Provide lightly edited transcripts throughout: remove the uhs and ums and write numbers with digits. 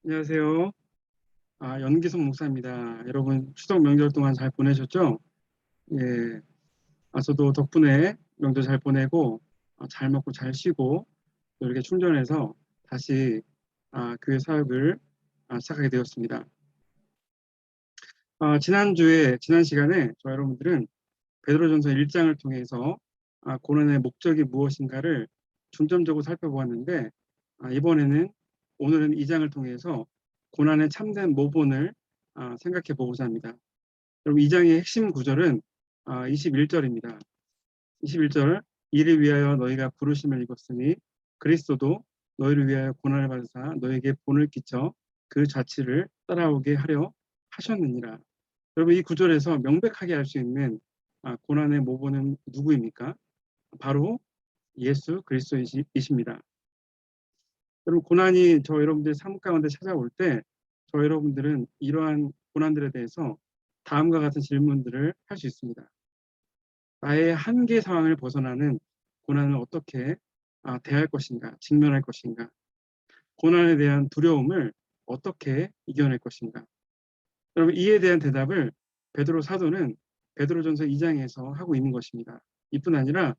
안녕하세요. 연기성 목사입니다. 여러분 추석 명절 동안 잘 보내셨죠? 예. 저도 덕분에 명절 잘 보내고 잘 먹고 잘 쉬고 또 이렇게 충전해서 다시 교회 사역을 시작하게 되었습니다. 지난 시간에 저 여러분들은 베드로전서 1장을 통해서 고난의 목적이 무엇인가를 중점적으로 살펴보았는데 이번에는 오늘은 2장을 통해서 고난의 참된 모본을 생각해 보고자 합니다. 여러분 2장의 핵심 구절은 21절입니다. 21절 이를 위하여 너희가 부르심을 입었으니 그리스도도 너희를 위하여 고난을 받으사 너에게 본을 끼쳐 그 자치를 따라오게 하려 하셨느니라. 여러분 이 구절에서 명백하게 알 수 있는 고난의 모본은 누구입니까? 바로 예수 그리스도이십니다. 여러분 고난이 저 여러분들 삶 가운데 찾아올 때 저 여러분들은 이러한 고난들에 대해서 다음과 같은 질문들을 할 수 있습니다. 나의 한계 상황을 벗어나는 고난을 어떻게 대할 것인가, 직면할 것인가, 고난에 대한 두려움을 어떻게 이겨낼 것인가. 여러분 이에 대한 대답을 베드로 사도는 베드로전서 2장에서 하고 있는 것입니다. 이뿐 아니라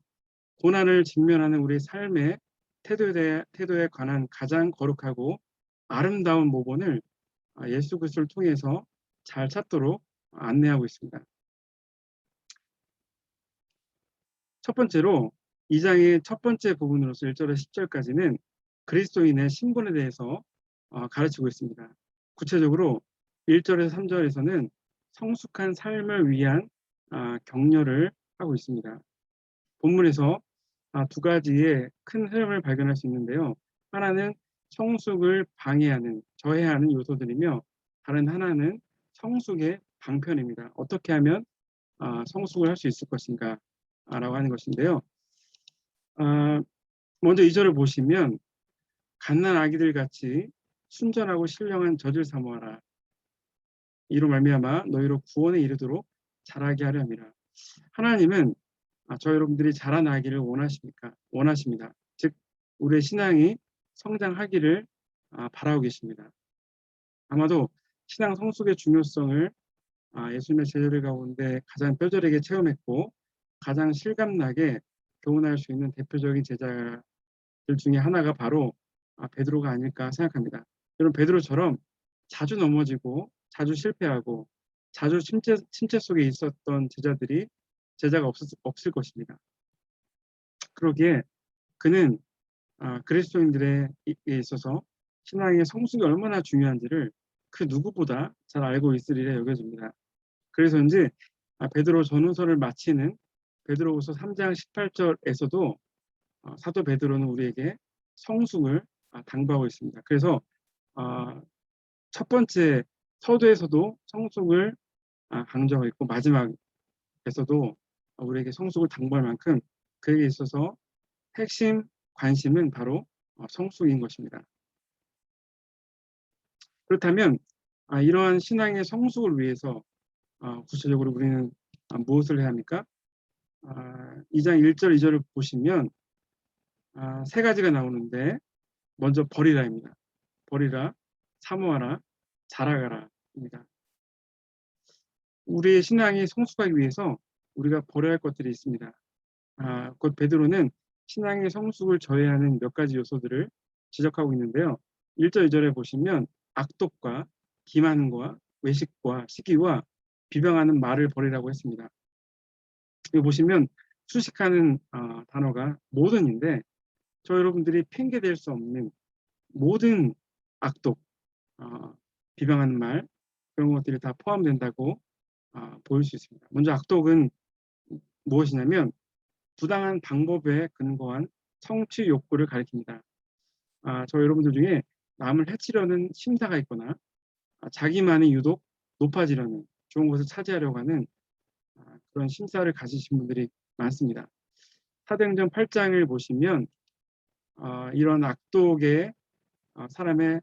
고난을 직면하는 우리 삶의 태도에 관한 가장 거룩하고 아름다운 모본을 예수 그리스도를 통해서 잘 찾도록 안내하고 있습니다. 첫 번째로 2장의 첫 번째 부분으로서 1절에서 10절까지는 그리스도인의 신분에 대해서 가르치고 있습니다. 구체적으로 1절에서 3절에서는 성숙한 삶을 위한 격려를 하고 있습니다. 본문에서 두 가지의 큰 흐름을 발견할 수 있는데요. 하나는 성숙을 방해하는, 저해하는 요소들이며 다른 하나는 성숙의 방편입니다. 어떻게 하면 성숙을 할 수 있을 것인가 라고 하는 것인데요. 먼저 2절을 보시면 갓난 아기들 같이 순전하고 신령한 젖을 사모하라. 이로 말미암아 너희로 구원에 이르도록 자라게 하려 함이라. 하나님은 저 여러분들이 자라나기를 원하십니다. 즉 우리의 신앙이 성장하기를 바라고 계십니다. 아마도 신앙 성숙의 중요성을 예수님의 제자들 가운데 가장 뼈저리게 체험했고 가장 실감나게 교훈할 수 있는 대표적인 제자들 중에 하나가 바로 베드로가 아닐까 생각합니다. 여러분 베드로처럼 자주 넘어지고 자주 실패하고 자주 침체 속에 있었던 제자가 없을 것입니다. 그러기에 그는 그리스도인들에 있어서 신앙의 성숙이 얼마나 중요한지를 그 누구보다 잘 알고 있으리라 여겨집니다. 그래서인지 베드로 전후서를 마치는 베드로후서 3장 18절에서도 사도 베드로는 우리에게 성숙을 당부하고 있습니다. 그래서 첫 번째 서두에서도 성숙을 강조하고 있고 마지막에서도 우리에게 성숙을 당부할 만큼 그에게 있어서 핵심 관심은 바로 성숙인 것입니다. 그렇다면 이러한 신앙의 성숙을 위해서 구체적으로 우리는 무엇을 해야 합니까? 2장 1절 2절을 보시면 세 가지가 나오는데 먼저 버리라입니다. 버리라, 사모하라, 자라가라입니다. 우리의 신앙이 성숙하기 위해서 우리가 버려야 할 것들이 있습니다. 곧 베드로는 신앙의 성숙을 저해하는 몇 가지 요소들을 지적하고 있는데요. 1절 2절에 보시면 악독과 기만과 외식과 시기와 비방하는 말을 버리라고 했습니다. 여기 보시면 수식하는 단어가 모든인데 저 여러분들이 핑계댈 수 없는 모든 악독, 비방하는 말 그런 것들이 다 포함된다고 보일 수 있습니다. 먼저 악독은 무엇이냐면 부당한 방법에 근거한 성취 욕구를 가리킵니다. 저 여러분들 중에 남을 해치려는 심사가 있거나 자기만이 유독 높아지려는 좋은 것을 차지하려고 하는 그런 심사를 가지신 분들이 많습니다. 사도행전 8장을 보시면 이런 악독의 사람의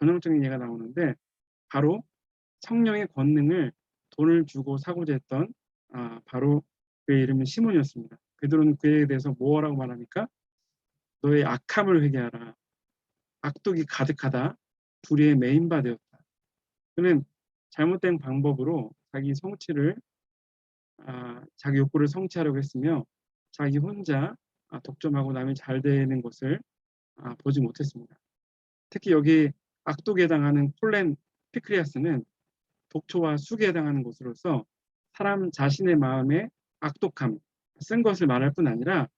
전형적인 예가 나오는데 바로 성령의 권능을 돈을 주고 사고자 했던 바로 그의 이름은 시몬이었습니다. 베드로는 그에 대해서 뭐라고 말합니까? 너의 악함을 회개하라. 악독이 가득하다. 불의의 메인바 되었다. 그는 잘못된 방법으로 자기 욕구를 성취하려고 했으며 자기 혼자 독점하고 남이 잘 되는 것을 보지 못했습니다. 특히 여기 악독에 해당하는 콜렌 피크리아스는 독초와 숙에 해당하는 것으로서 사람 자신의 마음에 악독함, 쓴 것을 말할 뿐 아니라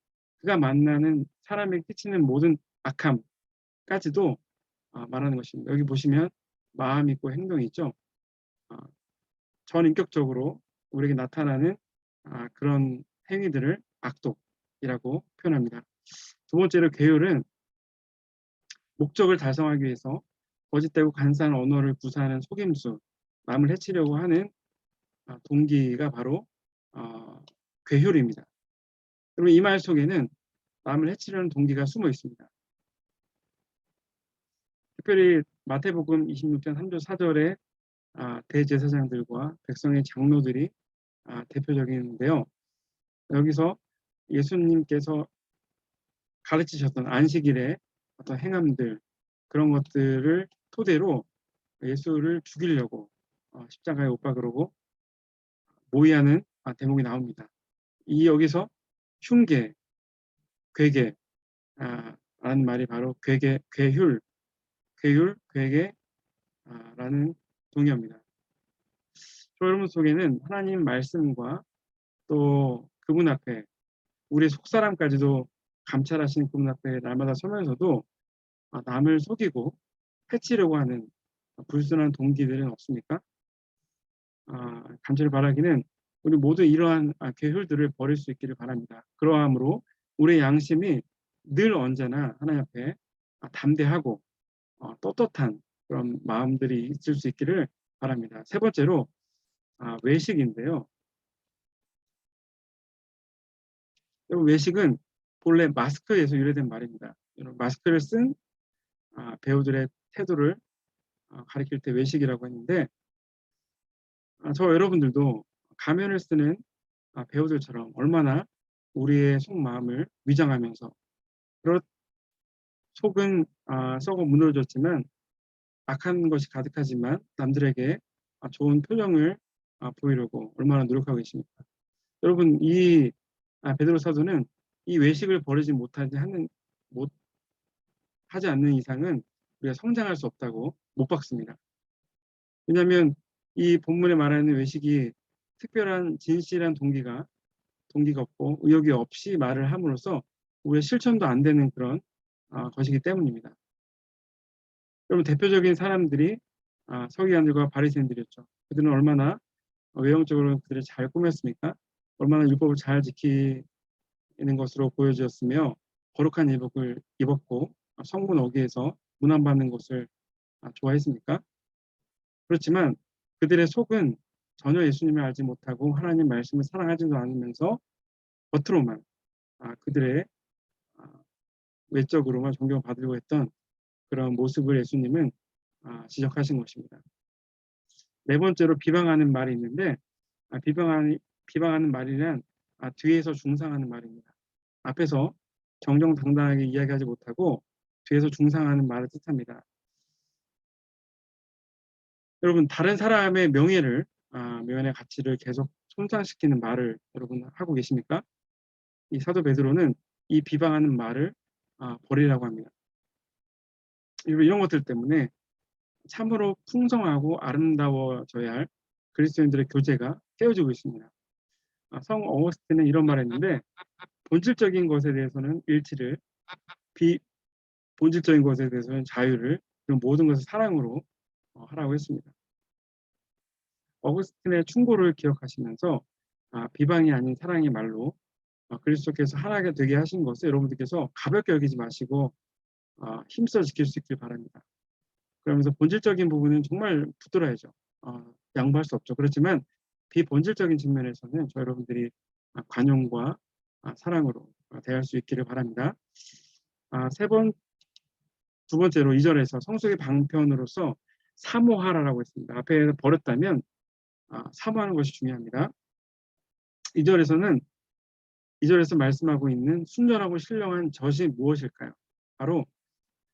그가 만나는 사람에게 끼치는 모든 악함까지도 말하는 것입니다. 여기 보시면 마음 있고 행동이 있죠. 전인격적으로 우리에게 나타나는 그런 행위들을 악독이라고 표현합니다. 두 번째로 괴율은 목적을 달성하기 위해서 거짓되고 간사한 언어를 구사하는 속임수, 남을 해치려고 하는 동기가 바로 괴율입니다. 그러면 이 말 속에는 남을 해치려는 동기가 숨어 있습니다. 특별히 마태복음 26장 3절 4절에 대제사장들과 백성의 장로들이 대표적인데요. 여기서 예수님께서 가르치셨던 안식일의 어떤 행함들, 그런 것들을 토대로 예수를 죽이려고 십자가에 못 박으려고 모의하는 대목이 나옵니다. 여기서 흉계, 괴계 라는 말이 바로 괴율, 괴계라는 동의어입니다. 여러분 속에는 하나님 말씀과 또 그분 앞에 우리 속사람까지도 감찰하신 그분 앞에 날마다 서면서도 남을 속이고 해치려고 하는 불순한 동기들은 없습니까? 간절히 바라기는 우리 모두 이러한 괴율들을 버릴 수 있기를 바랍니다. 그러함으로 우리의 양심이 늘 언제나 하나님 앞에 담대하고 떳떳한 그런 마음들이 있을 수 있기를 바랍니다. 세 번째로 외식인데요. 외식은 본래 마스크에서 유래된 말입니다. 마스크를 쓴 배우들의 태도를 가리킬 때 외식이라고 했는데 저 여러분들도 가면을 쓰는 배우들처럼 얼마나 우리의 속마음을 위장하면서 속은 썩어 무너졌지만 악한 것이 가득하지만 남들에게 좋은 표정을 보이려고 얼마나 노력하고 계십니까? 여러분 이 베드로 사도는 이 외식을 버리지 못하지 않는 이상은 우리가 성장할 수 없다고 못 박습니다. 왜냐하면 이 본문에 말하는 외식이 특별한 진실한 동기가 없고 의욕이 없이 말을 함으로써 우리의 실천도 안 되는 그런 것이기 때문입니다. 여러분 대표적인 사람들이 서기관들과 바리새인들이었죠. 그들은 얼마나 외형적으로 그들을 잘 꾸몄습니까? 얼마나 율법을 잘 지키는 것으로 보여졌으며 거룩한 예복을 입었고 성문 어귀에서 문안받는 것을 좋아했습니까? 그렇지만 그들의 속은 전혀 예수님을 알지 못하고 하나님 말씀을 사랑하지도 않으면서 겉으로만 그들의 외적으로만 존경받으려고 했던 그런 모습을 예수님은 지적하신 것입니다. 네 번째로 비방하는 말이 있는데 비방하는 말이란 뒤에서 중상하는 말입니다. 앞에서 정정당당하게 이야기하지 못하고 뒤에서 중상하는 말을 뜻합니다. 여러분 다른 사람의 명예를 명예의 가치를 계속 손상시키는 말을 여러분 하고 계십니까? 이 사도 베드로는 이 비방하는 말을 버리라고 합니다. 이런 것들 때문에 참으로 풍성하고 아름다워져야 할 그리스도인들의 교제가 깨어지고 있습니다. 성 어거스틴은 이런 말을 했는데 본질적인 것에 대해서는 일치를, 비본질적인 것에 대해서는 자유를, 그리고 모든 것을 사랑으로 하라고 했습니다. 어거스틴의 충고를 기억하시면서 비방이 아닌 사랑의 말로 그리스도께서 하나가 되게 하신 것을 여러분들께서 가볍게 여기지 마시고 힘써 지킬 수 있길 바랍니다. 그러면서 본질적인 부분은 정말 붙들어야죠. 양보할 수 없죠. 그렇지만 비본질적인 측면에서는 저 여러분들이 관용과 사랑으로 대할 수 있기를 바랍니다. 두 번째로 2절에서 성숙의 방편으로서 사모하라라고 했습니다. 앞에 버렸다면 사모하는 것이 중요합니다. 2절에서 말씀하고 있는 순전하고 신령한 젖이 무엇일까요? 바로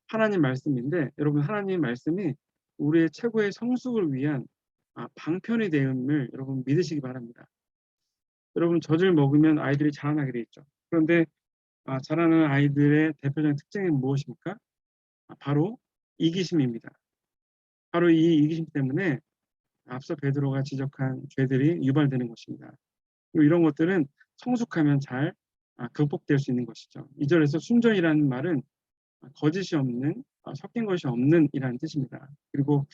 하나님 말씀인데 여러분 하나님 말씀이 우리의 최고의 성숙을 위한 방편이 됨을 여러분 믿으시기 바랍니다. 여러분 젖을 먹으면 아이들이 자라나게 돼 있죠. 그런데 자라는 아이들의 대표적인 특징이 무엇입니까? 바로 이기심입니다. 바로 이 이기심 때문에 앞서 베드로가 지적한 죄들이 유발되는 것입니다. 그리고 이런 것들은 성숙하면 잘 극복될 수 있는 것이죠. 2절에서 순전이라는 말은 거짓이 없는, 섞인 것이 없는 이라는 뜻입니다. 그리고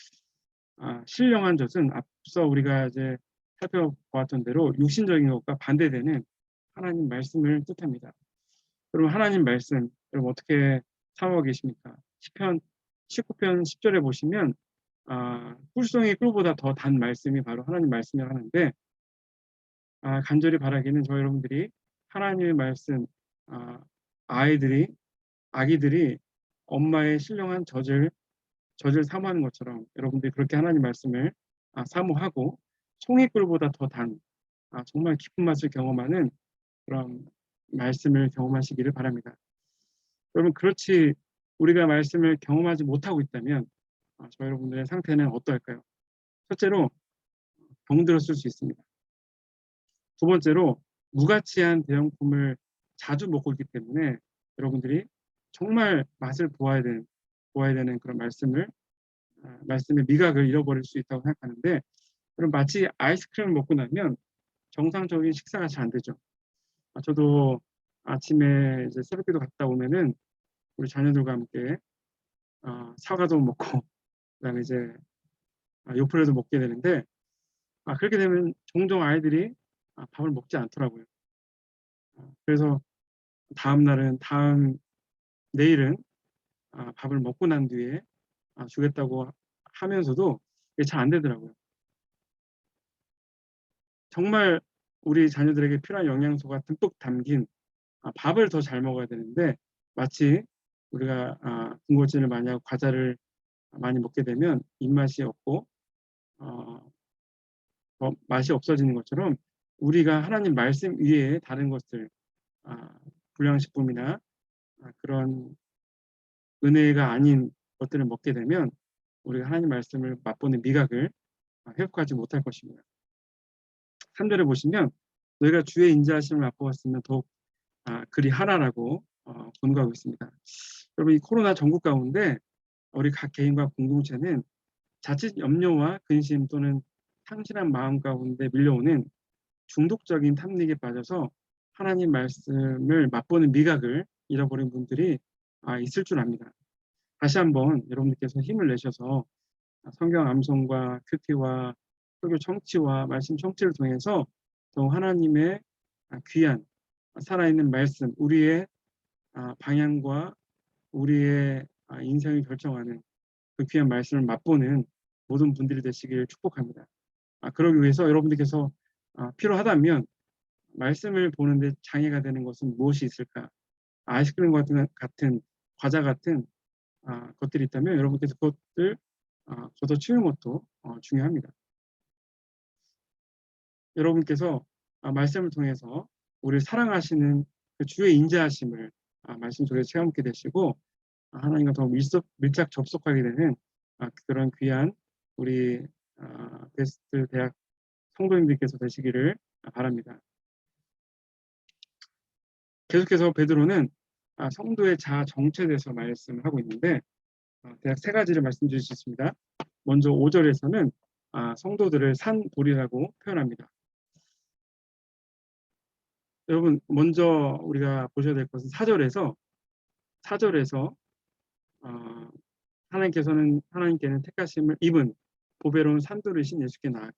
신령한 젖은 앞서 우리가 이제 살펴보았던 대로 육신적인 것과 반대되는 하나님 말씀을 뜻합니다. 그럼 하나님 말씀, 여러분 어떻게 사모하고 계십니까? 시편 19편 10절에 보시면 꿀송이 꿀보다 더 단 말씀이 바로 하나님 말씀이라고 하는데 간절히 바라기는 저 여러분들이 하나님의 말씀, 아기들이 엄마의 신령한 젖을 사모하는 것처럼 여러분들이 그렇게 하나님 말씀을 사모하고 송이꿀보다 더 단 정말 깊은 맛을 경험하는 그런 말씀을 경험하시기를 바랍니다. 여러분 그렇지 우리가 말씀을 경험하지 못하고 있다면 저 여러분들의 상태는 어떨까요? 첫째로 병들었을 수 있습니다. 두 번째로 무가치한 대형품을 자주 먹고 있기 때문에 여러분들이 정말 맛을 보아야 되는 그런 말씀의 미각을 잃어버릴 수 있다고 생각하는데 그럼 마치 아이스크림을 먹고 나면 정상적인 식사가 잘 안 되죠. 저도 아침에 이제 새벽기도 갔다 오면은 우리 자녀들과 함께 사과도 먹고 그다음에 이제 요플레도 먹게 되는데 그렇게 되면 종종 아이들이 밥을 먹지 않더라고요. 그래서 내일은 밥을 먹고 난 뒤에 주겠다고 하면서도 이게 잘 안 되더라고요. 정말 우리 자녀들에게 필요한 영양소가 듬뿍 담긴 밥을 더 잘 먹어야 되는데 마치 우리가 군것질을 많이 하고 과자를 많이 먹게 되면 입맛이 없고 맛이 없어지는 것처럼 우리가 하나님 말씀 위에 다른 것들 불량식품이나 그런 은혜가 아닌 것들을 먹게 되면 우리가 하나님 말씀을 맛보는 미각을 회복하지 못할 것입니다. 3절에 보시면 너희가 주의 인자하심을 맛보았으면 더욱 그리 하라라고 권고하고 있습니다. 여러분 이 코로나 전국 가운데 우리 각 개인과 공동체는 자칫 염려와 근심 또는 상실한 마음 가운데 밀려오는 중독적인 탐닉에 빠져서 하나님 말씀을 맛보는 미각을 잃어버린 분들이 있을 줄 압니다. 다시 한번 여러분들께서 힘을 내셔서 성경 암송과 큐티와 설교 청취와 말씀 청취를 통해서 더 하나님의 귀한 살아있는 말씀, 우리의 방향과 우리의 인생을 결정하는 그 귀한 말씀을 맛보는 모든 분들이 되시길 축복합니다. 그러기 위해서 여러분들께서 필요하다면 말씀을 보는데 장애가 되는 것은 무엇이 있을까? 아이스크림 같은 과자 같은 것들이 있다면 여러분께서 그것들 걷어 치우는 것도 중요합니다. 여러분께서 말씀을 통해서 우리를 사랑하시는 그 주의 인자하심을 말씀 속에서 체험하게 되시고 하나님과 더 밀착 접속하게 되는 그런 귀한 우리 베스트 대학 성도님들께서 되시기를 바랍니다. 계속해서 베드로는 성도의 자아 정체에 대해서 말씀을 하고 있는데 대략 세 가지를 말씀드릴 수 있습니다. 먼저 5절에서는 성도들을 산돌이라고 표현합니다. 여러분 먼저 우리가 보셔야 될 것은 4절에서 하나님께는 택하심을 입은 보배로운 산돌이신 예수께 나아가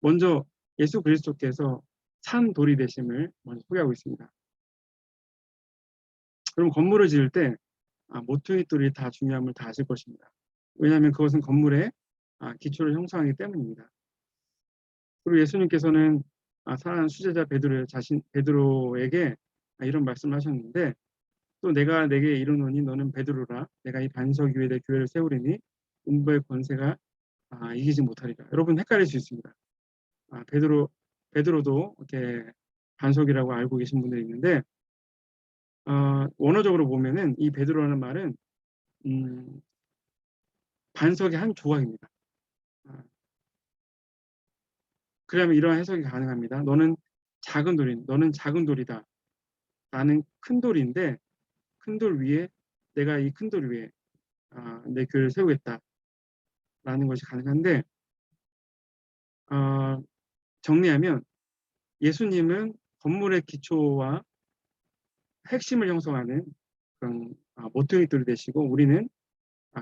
먼저 예수 그리스도께서 산돌이 되심을 먼저 소개하고 있습니다. 그럼 건물을 지을 때 모퉁이 돌이 다 중요함을 다 아실 것입니다. 왜냐하면 그것은 건물의 기초를 형성하기 때문입니다. 그리고 예수님께서는 사랑하는 수제자 베드로에게 이런 말씀을 하셨는데 또 내가 내게 이르노니 너는 베드로라 내가 이 반석 위에 내 교회를 세우리니 음부의 권세가 이기지 못하리라. 여러분 헷갈릴 수 있습니다. 베드로도 이렇게 반석이라고 알고 계신 분들이 있는데 원어적으로 보면은 이 베드로라는 말은 반석의 한 조각입니다. 아, 그러면 이러한 해석이 가능합니다. 너는 작은 돌이다. 나는 큰 돌인데 큰 돌 위에 내가 이 큰 돌 위에 내 교회를 세우겠다라는 것이 가능한데 정리하면 예수님은 건물의 기초와 핵심을 형성하는 그런 모퉁이돌이 되시고 우리는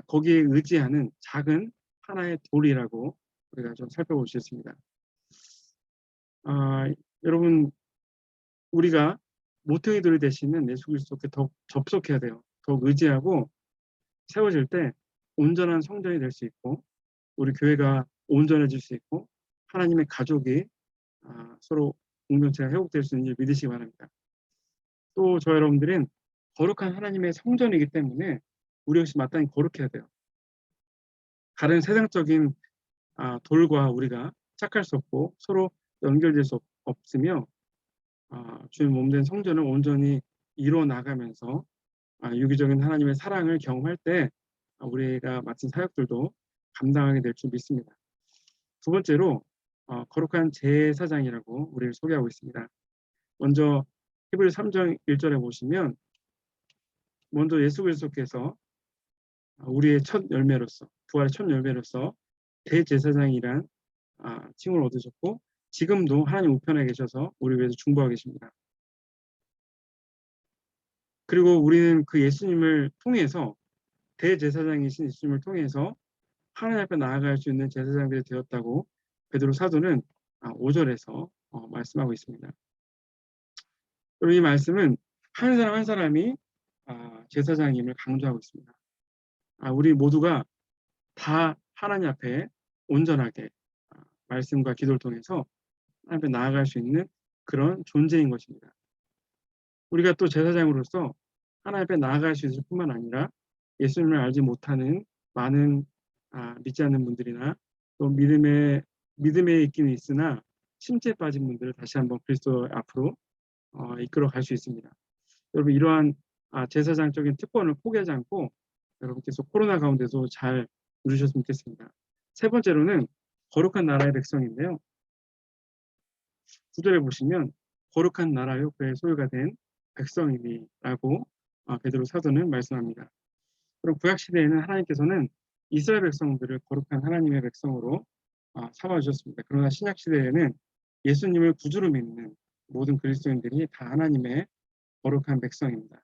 거기에 의지하는 작은 하나의 돌이라고 우리가 좀 살펴볼 수 있습니다. 여러분 우리가 모퉁이돌이 되시는 예수 그리스도께 더 접속해야 돼요. 더욱 의지하고 세워질 때 온전한 성전이 될 수 있고 우리 교회가 온전해질 수 있고 하나님의 가족이 서로 공동체가 회복될 수 있는 줄 믿으시기 바랍니다. 또 저 여러분들은 거룩한 하나님의 성전이기 때문에 우리 역시 마땅히 거룩해야 돼요. 다른 세상적인 돌과 우리가 착할 수 없고 서로 연결될 수 없으며 주의 몸된 성전을 온전히 이루어 나가면서 유기적인 하나님의 사랑을 경험할 때 우리가 맡은 사역들도 감당하게 될 줄 믿습니다. 두 번째로 거룩한 제사장이라고 우리를 소개하고 있습니다. 먼저 히브리 3장 1절에 보시면 먼저 예수 그리스도께서 우리의 첫 열매로서 부활의 첫 열매로서 대제사장이란 칭을 얻으셨고 지금도 하나님 우편에 계셔서 우리 위해서 중보하고 계십니다. 그리고 우리는 그 예수님을 통해서 대제사장이신 예수님을 통해서 하나님 앞에 나아갈 수 있는 제사장들이 되었다고 베드로 사도는 5절에서 말씀하고 있습니다. 그리고 이 말씀은 한 사람 한 사람이 제사장임을 강조하고 있습니다. 우리 모두가 다 하나님 앞에 온전하게 말씀과 기도를 통해서 하나님 앞에 나아갈 수 있는 그런 존재인 것입니다. 우리가 또 제사장으로서 하나님 앞에 나아갈 수 있을 뿐만 아니라 예수님을 알지 못하는 많은 믿지 않는 분들이나 또 믿음에 있기는 있으나 심지에 빠진 분들을 다시 한번 그리스도 앞으로 이끌어 갈 수 있습니다. 여러분 이러한 제사장적인 특권을 포기하지 않고 여러분께서 코로나 가운데도 잘 누리셨으면 좋겠습니다. 세 번째로는 거룩한 나라의 백성인데요. 9절에 보시면 거룩한 나라요 그의 소유가 된 백성이니라고 베드로 사도는 말씀합니다. 그럼 구약 시대에는 하나님께서는 이스라엘 백성들을 거룩한 하나님의 백성으로 삼아 주셨습니다. 그러나 신약 시대에는 예수님을 구주로 믿는 모든 그리스도인들이 다 하나님의 거룩한 백성입니다.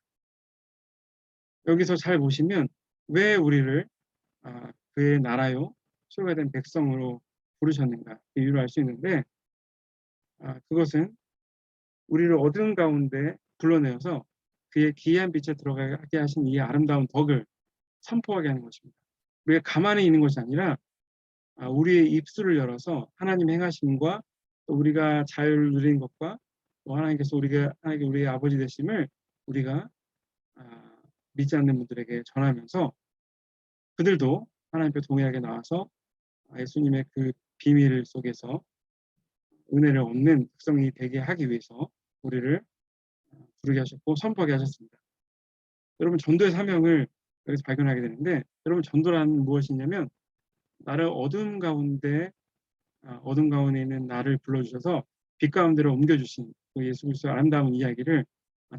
여기서 잘 보시면 왜 우리를 그의 나라요 소유가 된 백성으로 부르셨는가 그 이유를 알 수 있는데 그것은 우리를 어두운 가운데 불러내어서 그의 기이한 빛에 들어가게 하신 이 아름다운 덕을 선포하게 하는 것입니다. 우리가 가만히 있는 것이 아니라 우리의 입술을 열어서 하나님 행하심과 또 우리가 자유를 누리는 것과 또 하나님께서 하나님께 우리의 아버지 되심을 우리가 믿지 않는 분들에게 전하면서 그들도 하나님 앞에 동일하게 나와서 예수님의 그 비밀 속에서 은혜를 얻는 백성이 되게 하기 위해서 우리를 부르게 하셨고 선포하게 하셨습니다. 여러분 전도의 사명을 여기서 발견하게 되는데 여러분 전도란 무엇이냐면 나를 어둠 가운데 있는 나를 불러주셔서 빛 가운데로 옮겨주신 그 예수 그리스도의 아름다운 이야기를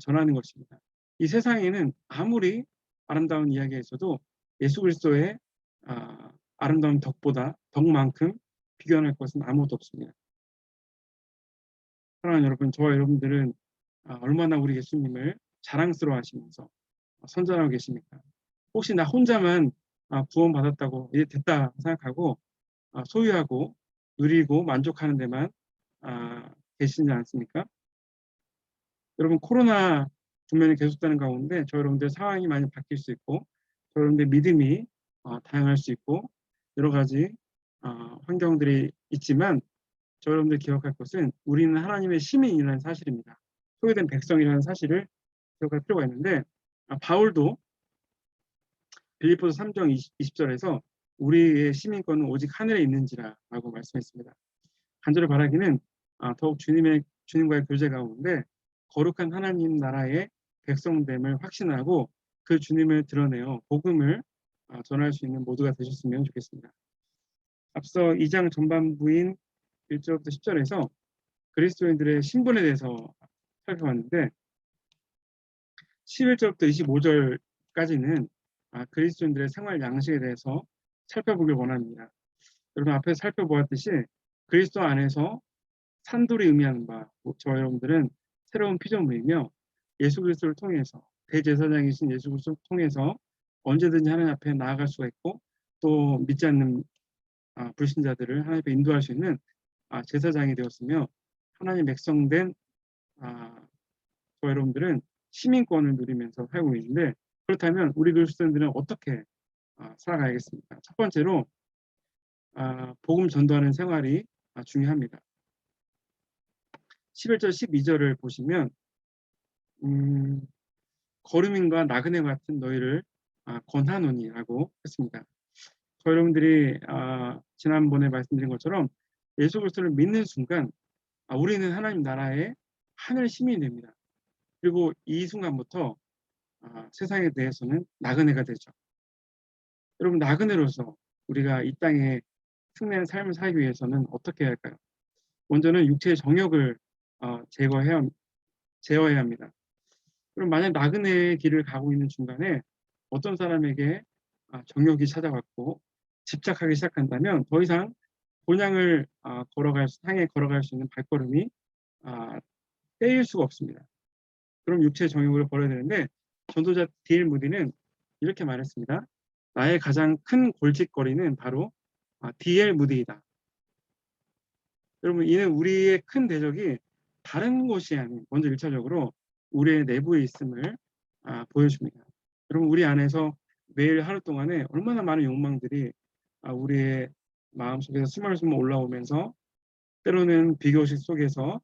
전하는 것입니다. 이 세상에는 아무리 아름다운 이야기가 있어도 예수 그리스도의 아름다운 덕만큼 비교할 것은 아무것도 없습니다. 사랑하는 여러분, 저와 여러분들은 얼마나 우리 예수님을 자랑스러워 하시면서 선전하고 계십니까? 혹시 나 혼자만 구원받았다고 이제 됐다 생각하고 소유하고 누리고 만족하는 데만 계시지 않습니까? 여러분 코로나 국면이 계속되는 가운데 저 여러분들 상황이 많이 바뀔 수 있고 저 여러분들 믿음이 다양할 수 있고 여러 가지 환경들이 있지만 저 여러분들 기억할 것은 우리는 하나님의 시민이라는 사실입니다. 소유된 백성이라는 사실을 기억할 필요가 있는데 바울도 빌립보서 3장 20절에서 우리의 시민권은 오직 하늘에 있는지라 라고 말씀했습니다. 간절히 바라기는 더욱 주님과의 교제 가운데 거룩한 하나님 나라의 백성됨을 확신하고 그 주님을 드러내어 복음을 전할 수 있는 모두가 되셨으면 좋겠습니다. 앞서 2장 전반부인 1절부터 10절에서 그리스도인들의 신분에 대해서 살펴봤는데 11절부터 25절까지는 그리스도인들의 생활 양식에 대해서 살펴보길 원합니다. 여러분 앞에서 살펴보았듯이 그리스도 안에서 산돌이 의미하는 바, 저 여러분들은 새로운 피조물이며 예수 그리스도를 통해서 대제사장이신 예수 그리스도를 통해서 언제든지 하나님 앞에 나아갈 수가 있고 또 믿지 않는 불신자들을 하나님 앞에 인도할 수 있는 제사장이 되었으며 하나님 백성된 저 여러분들은 시민권을 누리면서 살고 있는데 그렇다면 우리 그리스도인들은 어떻게 살아가야겠습니까? 첫 번째로 복음 전도하는 생활이 중요합니다. 11절 12절을 보시면 거루민과 나그네 같은 너희를 권하노니라고 했습니다. 저 여러분들이 지난번에 말씀드린 것처럼 예수 그리스도를 믿는 순간 우리는 하나님 나라의 하늘 시민이 됩니다. 그리고 이 순간부터 세상에 대해서는 나그네가 되죠. 여러분 나그네로서 우리가 이 땅에 승리하는 삶을 살기 위해서는 어떻게 해야 할까요? 먼저는 육체의 정욕을 제어해야 합니다. 그럼 만약 나그네의 길을 가고 있는 중간에 어떤 사람에게 정욕이 찾아왔고 집착하기 시작한다면 더 이상 본향을 향해 걸어갈 수 있는 발걸음이 떼일 수가 없습니다. 그럼 육체의 정욕을 버려야 되는데 전도자 D.L. 무디는 이렇게 말했습니다. 나의 가장 큰 골칫거리는 바로 D.L. 무디이다. 여러분 이는 우리의 큰 대적이 다른 곳이 아닌 먼저 1차적으로 우리의 내부에 있음을 보여줍니다. 여러분 우리 안에서 매일 하루 동안에 얼마나 많은 욕망들이 우리의 마음속에서 스멀스멀 올라오면서 때로는 비교식 속에서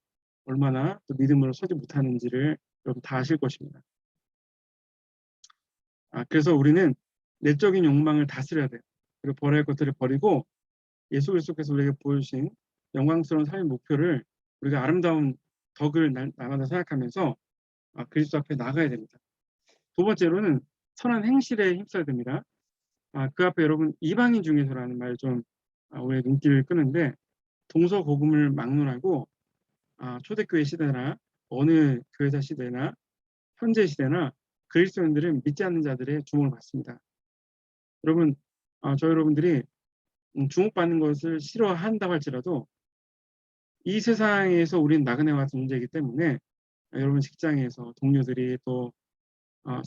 얼마나 또 믿음으로 서지 못하는지를 여러분 다 아실 것입니다. 그래서 우리는 내적인 욕망을 다스려야 돼요. 그리고 버려야 할 것들을 버리고 예수 그리스도께서 우리에게 보여주신 영광스러운 삶의 목표를 우리가 아름다운 덕을 날마다 생각하면서 그리스도 앞에 나가야 됩니다. 두 번째로는 선한 행실에 힘써야 됩니다. 그 앞에 여러분 이방인 중에서라는 말 좀 우리의 눈길을 끄는데 동서고금을 막론하고 초대교회 시대나 어느 교회사 시대나 현재 시대나 그리스도인들은 믿지 않는 자들의 주목을 받습니다. 여러분 저 여러분들이 주목받는 것을 싫어한다고 할지라도 이 세상에서 우리는 나그네와 같은 존재이기 때문에 여러분 직장에서 동료들이 또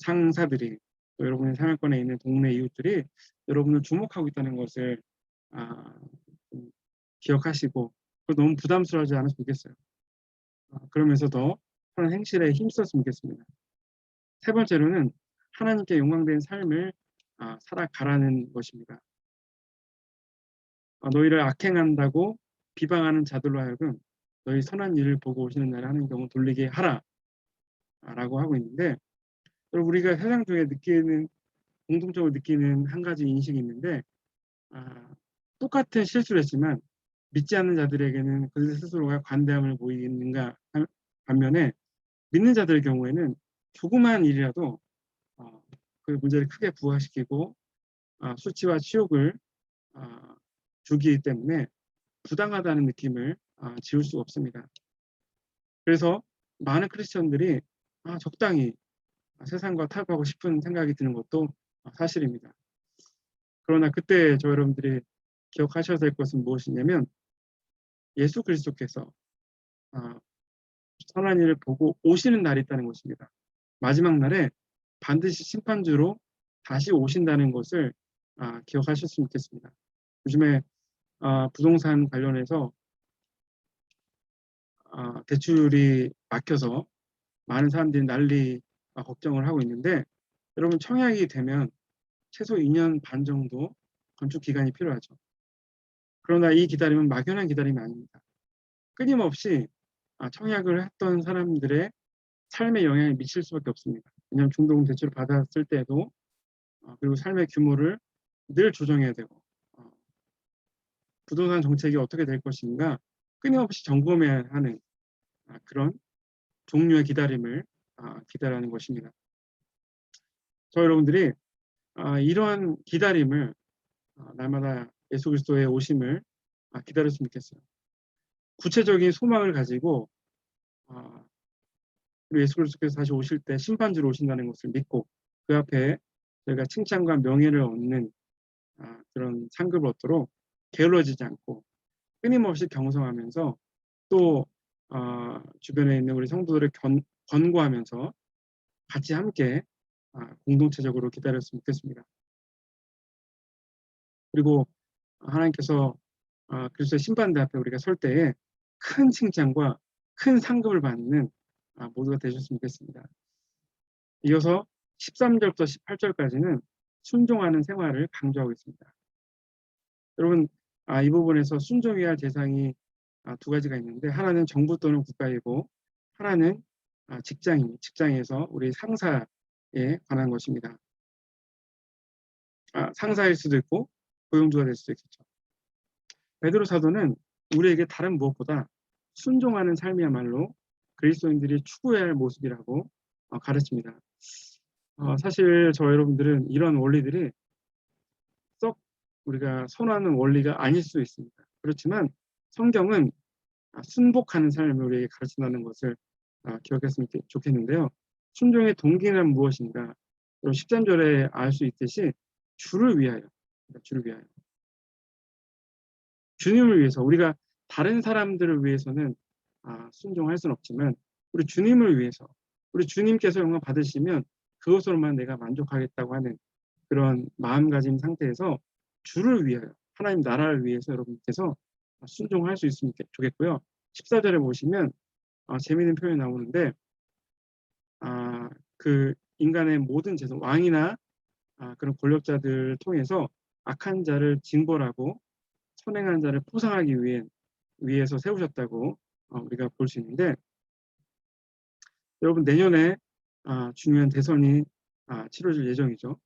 상사들이 또 여러분의 생활권에 있는 동네 이웃들이 여러분을 주목하고 있다는 것을 기억하시고 너무 부담스러워하지 않았으면 좋겠어요. 그러면서 더 선한 행실에 힘썼으면 좋겠습니다. 세 번째로는 하나님께 영광된 삶을 살아가라는 것입니다. 너희를 악행한다고 비방하는 자들로 하여금 너희 선한 일을 보고 오시는 날에 하는 경우 돌리게 하라 라고 하고 있는데 우리가 세상 중에 공통적으로 느끼는 한 가지 인식이 있는데 똑같은 실수를 했지만 믿지 않는 자들에게는 그들 스스로가 관대함을 보이는가 반면에 믿는 자들의 경우에는 조그마한 일이라도 그 문제를 크게 부각시키고 수치와 치욕을 주기 때문에 부당하다는 느낌을 지울 수가 없습니다. 그래서 많은 크리스천들이 적당히 세상과 타협하고 싶은 생각이 드는 것도 사실입니다. 그러나 그때 저 여러분들이 기억하셔야 될 것은 무엇이냐면 예수 그리스도께서 선한 일을 보고 오시는 날이 있다는 것입니다. 마지막 날에 반드시 심판주로 다시 오신다는 것을 기억하셨으면 좋겠습니다. 요즘에 부동산 관련해서 대출이 막혀서 많은 사람들이 난리 걱정을 하고 있는데 여러분 청약이 되면 최소 2년 반 정도 건축 기간이 필요하죠. 그러나 이 기다림은 막연한 기다림이 아닙니다. 끊임없이 청약을 했던 사람들의 삶에 영향을 미칠 수밖에 없습니다. 왜냐하면 중도금 대출을 받았을 때도 그리고 삶의 규모를 늘 조정해야 되고 부동산 정책이 어떻게 될 것인가 끊임없이 점검해야 하는 그런 종류의 기다림을 기다리는 것입니다. 저 여러분들이 이러한 기다림을 날마다 예수 그리스도의 오심을 기다렸으면 좋겠어요. 구체적인 소망을 가지고 그리고 예수 그리스도께서 다시 오실 때 심판주로 오신다는 것을 믿고 그 앞에 저희가 칭찬과 명예를 얻는 그런 상급을 얻도록 게을러지지 않고 끊임없이 경성하면서 또 주변에 있는 우리 성도들을 권고하면서 같이 함께 공동체적으로 기다렸으면 좋겠습니다. 그리고 하나님께서 그리스도의 심판대 앞에 우리가 설 때에 큰 칭찬과 큰 상급을 받는 모두가 되셨으면 좋겠습니다. 이어서 13절부터 18절까지는 순종하는 생활을 강조하고 있습니다. 여러분 이 부분에서 순종해야 할 대상이 두 가지가 있는데 하나는 정부 또는 국가이고 하나는 직장에서 우리 상사에 관한 것입니다. 상사일 수도 있고 고용주가 될 수도 있겠죠. 베드로 사도는 우리에게 다른 무엇보다 순종하는 삶이야말로 그리스도인들이 추구해야 할 모습이라고 가르칩니다. 사실 저 여러분들은 이런 원리들이 썩 우리가 선호하는 원리가 아닐 수 있습니다. 그렇지만 성경은 순복하는 삶을 우리에게 가르친다는 것을 기억했으면 좋겠는데요. 순종의 동기는 무엇인가? 13절에 알 수 있듯이 주를 위하여. 주님을 위해서 우리가 다른 사람들을 위해서는 순종할 수는 없지만 우리 주님을 위해서 우리 주님께서 영광 받으시면 그것으로만 내가 만족하겠다고 하는 그런 마음가짐 상태에서 주를 위하여 하나님 나라를 위해서 여러분께서 순종할 수 있으면 좋겠고요. 14절에 보시면 재미있는 표현이 나오는데 그 인간의 모든 재성 왕이나 그런 권력자들을 통해서 악한 자를 징벌하고 선행한 자를 포상하기 위해서 세우셨다고 우리가 볼 수 있는데 여러분 내년에 중요한 대선이 치러질 예정이죠.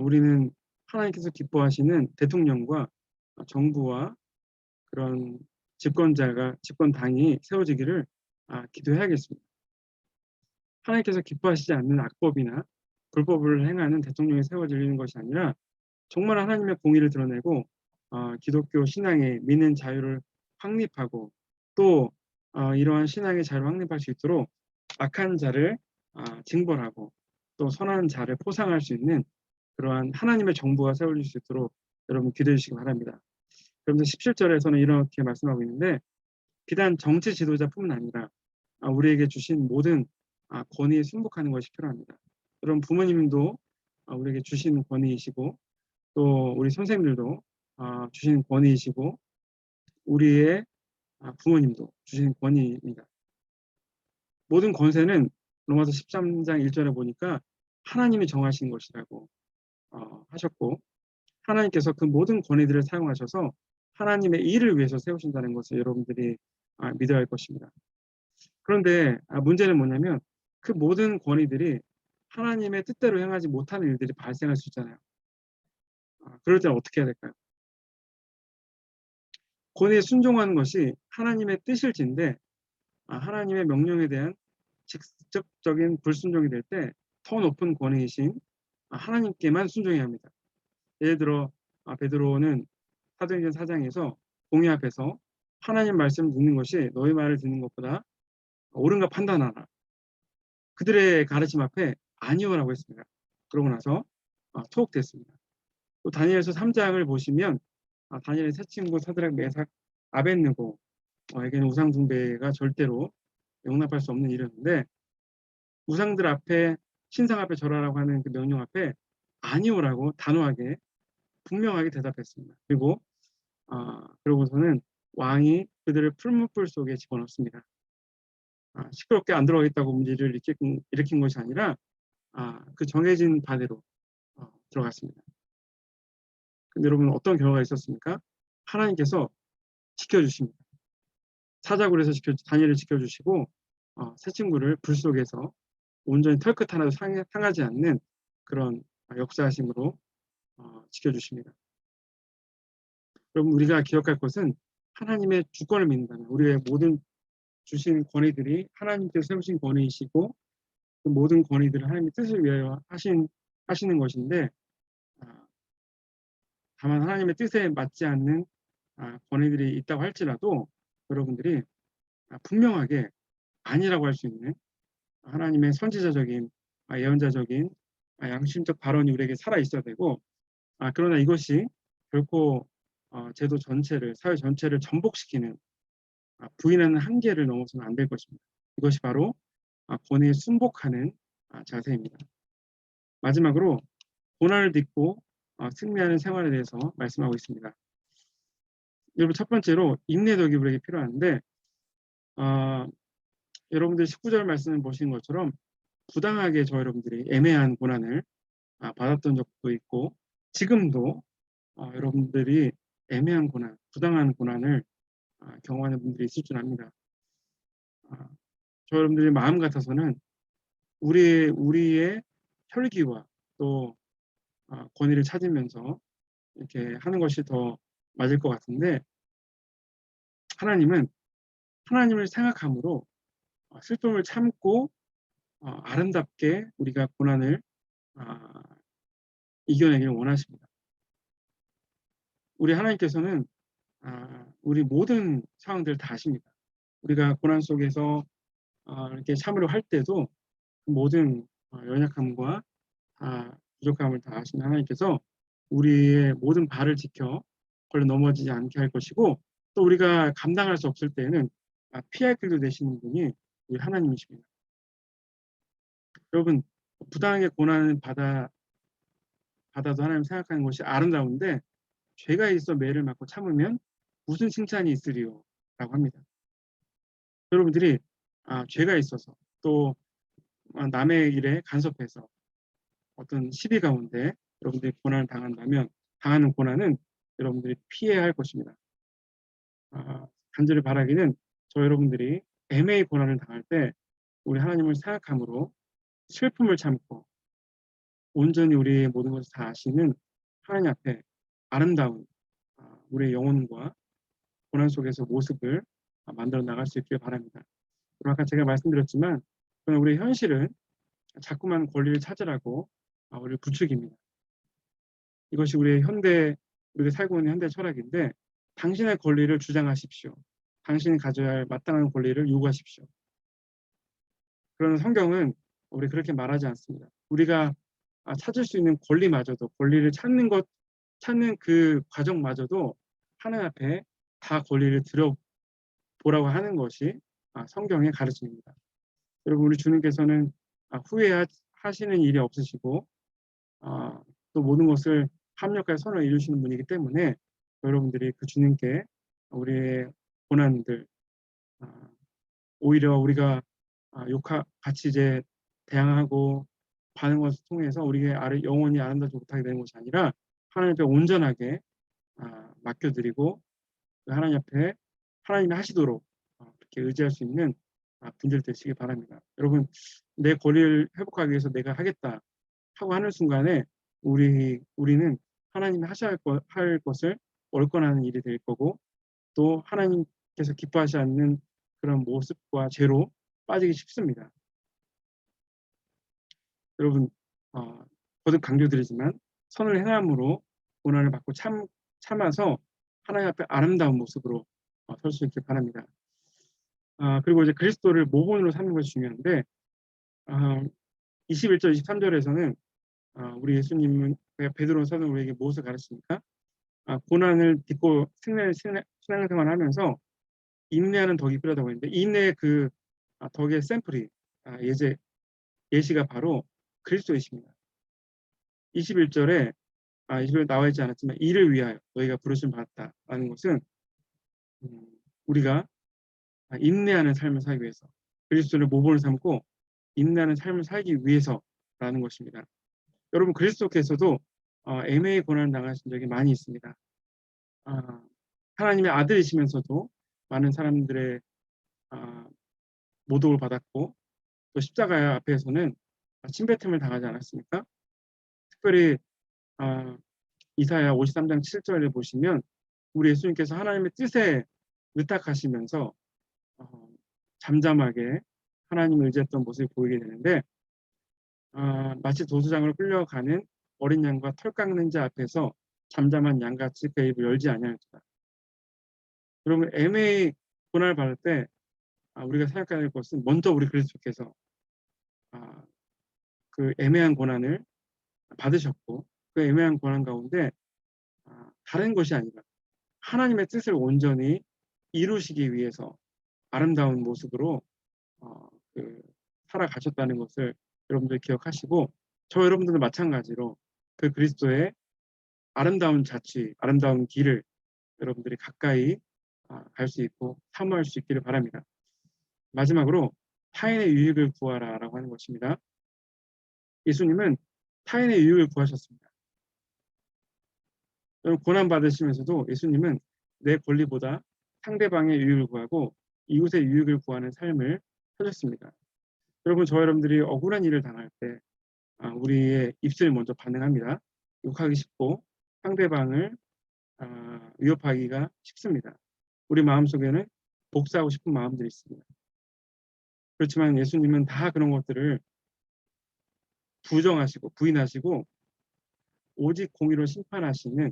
우리는 하나님께서 기뻐하시는 대통령과 정부와 그런 집권당이 세워지기를 기도해야겠습니다. 하나님께서 기뻐하시지 않는 악법이나 불법을 행하는 대통령이 세워지는 것이 아니라 정말 하나님의 공의를 드러내고 기독교 신앙의 믿는 자유를 확립하고 또 이러한 신앙의 자유를 확립할 수 있도록 악한 자를 징벌하고 또 선한 자를 포상할 수 있는 그러한 하나님의 정부가 세워질 수 있도록 여러분 기도해 주시기 바랍니다. 여러분들 17절에서는 이렇게 말씀하고 있는데 비단 정치 지도자뿐만 아니라 우리에게 주신 모든 권위에 순복하는 것이 필요합니다. 여러분 부모님도 우리에게 주신 권위이시고 또 우리 선생님들도 주신 권위이시고 우리의 부모님도 주신 권위입니다. 모든 권세는 로마서 13장 1절에 보니까 하나님이 정하신 것이라고 하셨고 하나님께서 그 모든 권위들을 사용하셔서 하나님의 일을 위해서 세우신다는 것을 여러분들이 믿어야 할 것입니다. 그런데 문제는 뭐냐면 그 모든 권위들이 하나님의 뜻대로 행하지 못하는 일들이 발생할 수 있잖아요. 그럴 때는 어떻게 해야 될까요? 권위에 순종하는 것이 하나님의 뜻일진데 하나님의 명령에 대한 직접적인 불순종이 될 때 더 높은 권위이신 하나님께만 순종해야 합니다. 예를 들어 베드로는 사도행전 4장에서 공의 앞에서 하나님 말씀을 듣는 것이 너희 말을 듣는 것보다 옳은가 판단하라. 그들의 가르침 앞에 아니오라고 했습니다. 그러고 나서 투옥됐습니다. 또 다니엘서 3장을 보시면 다니엘의 세 친구 사드락 메삭 아벳느고에게는 우상 숭배가 절대로 용납할 수 없는 일이었는데 우상들 앞에 신상 앞에 절하라고 하는 그 명령 앞에 아니오라고 단호하게 분명하게 대답했습니다. 그리고 그러고서는 왕이 그들을 풀무불 속에 집어넣습니다. 시끄럽게 안 들어가겠다고 문제를 일으킨 것이 아니라 그 정해진 바대로 들어갔습니다. 근데 여러분 어떤 결과가 있었습니까? 하나님께서 지켜주십니다. 사자굴에서 다니엘을 지켜주시고 새 친구를 불 속에서 온전히 털끝 하나도 상하지 않는 그런 역사하심으로 지켜주십니다. 여러분 우리가 기억할 것은 하나님의 주권을 믿는다면 우리의 모든 주신 권위들이 하나님께서 세우신 권위이시고 그 모든 권위들을 하나님의 뜻을 위하여 하시는 것인데, 다만 하나님의 뜻에 맞지 않는 권위들이 있다고 할지라도 여러분들이 분명하게 아니라고 할 수 있는 하나님의 선지자적인 예언자적인 양심적 발언이 우리에게 살아 있어야 되고, 그러나 이것이 결코 제도 전체를, 사회 전체를 전복시키는 부인하는 한계를 넘어서는 안 될 것입니다. 이것이 바로 권위에 순복하는 자세입니다. 마지막으로 고난을 딛고 승리하는 생활에 대해서 말씀하고 있습니다. 여러분, 첫 번째로 인내력이 우리에게 필요한데, 여러분들 19절 말씀을 보신 것처럼 부당하게 여러분들이 애매한 고난을 받았던 적도 있고, 지금도 여러분들이 애매한 고난, 부당한 고난을 경험하는 분들이 있을 줄 압니다. 여러분들의 마음 같아서는 우리의 혈기와 또 권위를 찾으면서 이렇게 하는 것이 더 맞을 것 같은데, 하나님은 하나님을 생각함으로 슬픔을 참고 아름답게 우리가 고난을 이겨내기를 원하십니다. 우리 하나님께서는 우리 모든 상황들을 다 아십니다. 우리가 고난 속에서 이렇게 참으려 할 때도 모든 연약함과 부족함을 다 아시는 하나님께서 우리의 모든 발을 지켜 걸려 넘어지지 않게 할 것이고, 또 우리가 감당할 수 없을 때에는 피할 길도 되시는 분이 우리 하나님이십니다. 여러분, 부당하게 고난을 받아도 하나님 생각하는 것이 아름다운데, 죄가 있어 매를 맞고 참으면 무슨 칭찬이 있으리요? 라고 합니다. 여러분들이 죄가 있어서 또 남의 일에 간섭해서 어떤 시비 가운데 여러분들이 고난을 당한다면, 당하는 고난은 여러분들이 피해야 할 것입니다. 간절히 바라기는 여러분들이 애매히 고난을 당할 때 우리 하나님을 생각함으로 슬픔을 참고 온전히 우리의 모든 것을 다 아시는 하나님 앞에 아름다운 우리의 영혼과 고난 속에서 모습을 만들어 나갈 수 있길 바랍니다. 그리고 아까 제가 말씀드렸지만, 우리의 현실은 자꾸만 권리를 찾으라고 우리를 부추깁니다. 이것이 우리가 살고 있는 현대 철학인데, 당신의 권리를 주장하십시오. 당신이 가져야 할 마땅한 권리를 요구하십시오. 그러나 성경은 우리 그렇게 말하지 않습니다. 우리가 찾을 수 있는 권리마저도, 권리를 찾는 그 과정마저도 하나님 앞에 다 권리를 들여보라고 하는 것이 성경의 가르침입니다. 여러분, 우리 주님께서는 후회하시는 일이 없으시고 또 모든 것을 합력하여 선을 이루시는 분이기 때문에, 여러분들이 그 주님께 우리의 고난들, 오히려 우리가 같이 이제 대항하고 반응 것을 통해서 우리의 영혼이 아름답지 못하게 되는 것이 아니라 하나님 앞에 온전하게 맡겨드리고 하나님 앞에 하나님이 하시도록 그렇게 의지할 수 있는 분들 되시기 바랍니다. 여러분, 내 권리를 회복하기 위해서 내가 하겠다 하고 하는 순간에 우리는 하나님이 하셔야 할 것을 월권하는 일이 될 거고, 또 하나님께서 기뻐하지 않는 그런 모습과 죄로 빠지기 쉽습니다. 여러분, 거듭 강조드리지만 선을 행함으로 고난을 받고 참아서 하나님 앞에 아름다운 모습으로 설 수 있길 바랍니다. 그리고 이제 그리스도를 모본으로 삼는 것이 중요한데, 21절, 23절에서는 우리 예수님은, 베드로 사도 우리에게 무엇을 가르칩니까? 고난을 딛고 신앙생활을 하면서 인내하는 덕이 필요하다고 했는데, 인내의 그 덕의 샘플이 예시가 바로 그리스도이십니다. 21절에 21절 나와 있지 않았지만, 이를 위하여 너희가 부르심 받았다라는 것은 우리가 인내하는 삶을 살기 위해서, 그리스도를 모본을 삼고 인내하는 삶을 살기 위해서라는 것입니다. 여러분, 그리스도께서도 애매히 고난을 당하신 적이 많이 있습니다. 하나님의 아들이시면서도 많은 사람들의 모독을 받았고, 또 십자가 앞에서는 침뱉음을 당하지 않았습니까? 특별히 이사야 53장 7절을 보시면 우리 예수님께서 하나님의 뜻에 의탁하시면서 잠잠하게 하나님을 의지했던 모습이 보이게 되는데, 마치 도수장을 흘려가는 어린 양과 털 깎는 자 앞에서 잠잠한 양같이 그 입을 열지 아니할지라. 여러분, 애매히 고난을 받을 때 우리가 생각해야 될 것은 먼저 우리 그리스도께서 그 애매한 고난을 받으셨고, 그 애매한 고난 가운데 다른 것이 아니라 하나님의 뜻을 온전히 이루시기 위해서 아름다운 모습으로 그 살아가셨다는 것을 여러분들 기억하시고, 저 여러분들도 마찬가지로 그 그리스도의 아름다운 자취, 아름다운 길을 여러분들이 가까이 갈 수 있고 사모할 수 있기를 바랍니다. 마지막으로 타인의 유익을 구하라라고 하는 것입니다. 예수님은 타인의 유익을 구하셨습니다. 여러분, 고난 받으시면서도 예수님은 내 권리보다 상대방의 유익을 구하고 이웃의 유익을 구하는 삶을 하셨습니다. 여러분, 저 여러분들이 억울한 일을 당할 때 우리의 입술이 먼저 반응합니다. 욕하기 쉽고 상대방을 위협하기가 쉽습니다. 우리 마음속에는 복수하고 싶은 마음들이 있습니다. 그렇지만 예수님은 다 그런 것들을 부정하시고 부인하시고 오직 공의로 심판하시는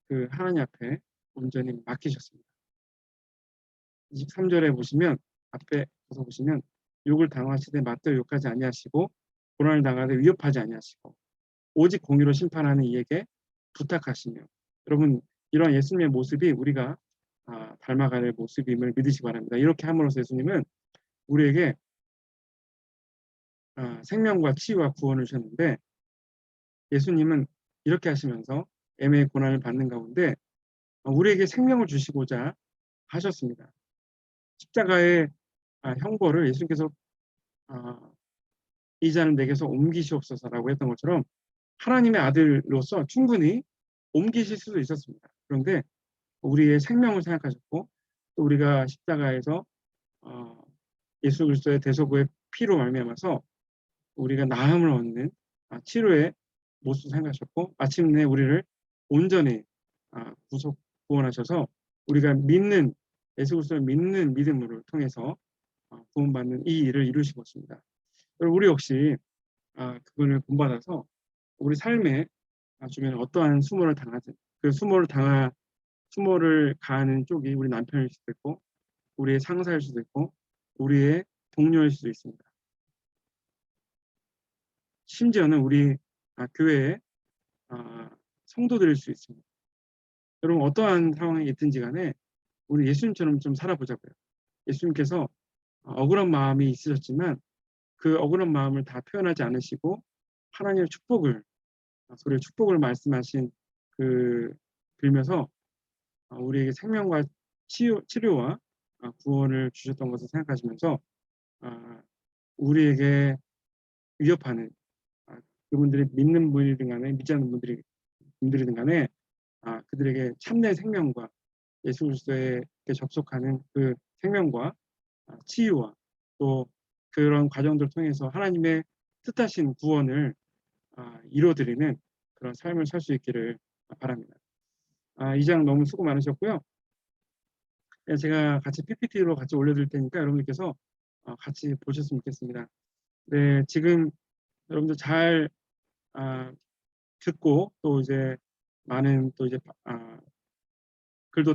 그 하나님 앞에 온전히 맡기셨습니다. 23절에 보시면, 앞에 가서 보시면, 욕을 당하시되 맞대어 욕하지 아니하시고 고난을 당하되 위협하지 아니하시고 오직 공의로 심판하는 이에게 부탁하시며. 여러분, 이러한 예수님의 모습이 우리가 닮아가는 모습임을 믿으시기 바랍니다. 이렇게 함으로써 예수님은 우리에게 생명과 치유와 구원을 주셨는데, 예수님은 이렇게 하시면서 애매의 고난을 받는 가운데 우리에게 생명을 주시고자 하셨습니다. 십자가의 형벌을 예수님께서 이 잔을 내게서 옮기시옵소서라고 했던 것처럼 하나님의 아들로서 충분히 옮기실 수도 있었습니다. 그런데 우리의 생명을 생각하셨고, 또 우리가 십자가에서 예수 그리스도의 대속의 피로 말미암아서 우리가 나음을 얻는 치료의 모습을 생각하셨고, 마침내 우리를 온전히 구속 구원하셔서 우리가 믿는 예수 그리스도를 믿는 믿음을 통해서 구원받는 이 일을 이루시고 있습니다. 우리 역시 그분을 본받아서 우리 삶에 주변에 어떠한 수모를 당하든 그 수모를 가하는 쪽이 우리 남편일 수도 있고 우리의 상사일 수도 있고 우리의 동료일 수도 있습니다. 심지어는 우리 교회의 성도들일 수 있습니다. 여러분, 어떠한 상황이 있든지 간에 우리 예수님처럼 좀 살아보자고요. 예수님께서 억울한 마음이 있으셨지만 그 억울한 마음을 다 표현하지 않으시고 하나님의 축복을 말씀하신 그 빌면서 우리에게 생명과 치료와 구원을 주셨던 것을 생각하시면서 우리에게 위협하는 그분들이 믿는 분이든 간에 믿지 않는 분들이든 간에 그들에게 참된 생명과 예수 그리스도에 접속하는 그 생명과 치유와 또 그런 과정들을 통해서 하나님의 뜻하신 구원을 이루어드리는 그런 삶을 살 수 있기를 바랍니다. 이 장 너무 수고 많으셨고요. 제가 같이 PPT로 같이 올려드릴 테니까 여러분들께서 같이 보셨으면 좋겠습니다. 네, 지금 여러분들 잘 듣고 또 이제 많은 또 이제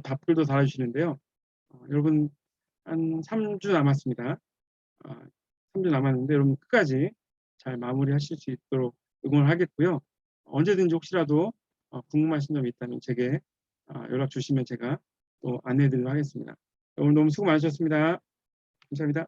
답글도 달아주시는데요. 여러분 한 3주 남았습니다. 3주 남았는데 여러분 끝까지 잘 마무리하실 수 있도록 응원을 하겠고요. 언제든지 혹시라도 궁금하신 점이 있다면 제게 연락 주시면 제가 또 안내해 드리도록 하겠습니다. 오늘 너무 수고 많으셨습니다. 감사합니다.